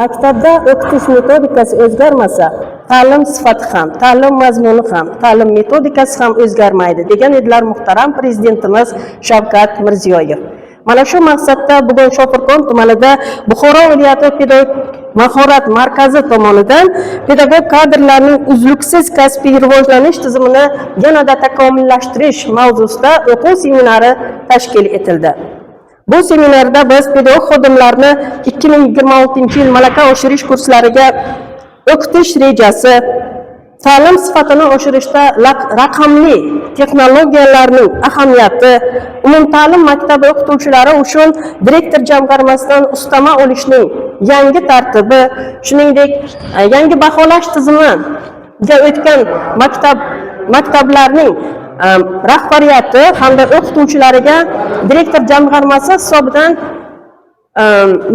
Maktabda o'qitish metodikasi o'zgarmasa, ta'lim sifati ham, ta'lim mazmuni ham, ta'lim metodikasi ham o'zgarmaydi degan edilar muhtaram prezidentimiz Shavkat Mirziyoyev. Mana shu maqsadda bugun Shofirkon tumanida Buxoro viloyati pedagogik mahorat markazi tomonidan pedagog kadrlarning uzluksiz kasbiy rivojlanish tizimini yanada takomillashtirish mavzusida o'quv seminari tashkil etildi. Bu seminarda biz pedagog xodimlarni 2026 yil malaka oshirish kurslariga o'qitish rejasi, ta'lim sifatini oshirishda raqamli texnologiyalarning ahamiyati, umumta'lim maktabi o'qituvchilari uchun direktor jamg'armasidan ustama olishning yangi tartibi, shuningdek yangi baholash tizimiga o'tgan maktablarning rahbariyati hamda o'qituvchilariga direktor jamg'armasi hisobidan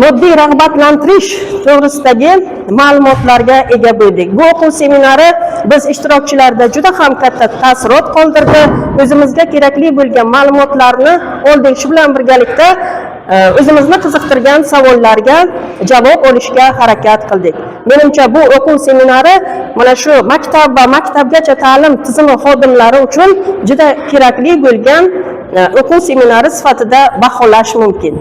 moddiy rag'batlantirish to'g'risidagi ma'lumotlarga ega bo'ldik. Bu o'quv seminari biz ishtirokchilarda juda ham katta taassurot qoldirdi. O'zimizga kerakli bo'lgan ma'lumotlarni oldik. Shu bilan birgalikda o'zimizni qiziqtirgan savollarga javob olishga harakat qildik. Menimcha bu o'quv seminari mana shu maktab va maktabgacha ta'lim tizimi xodimlari uchun juda kerakli bo'lgan o'quv seminari sifatida baholash mumkin.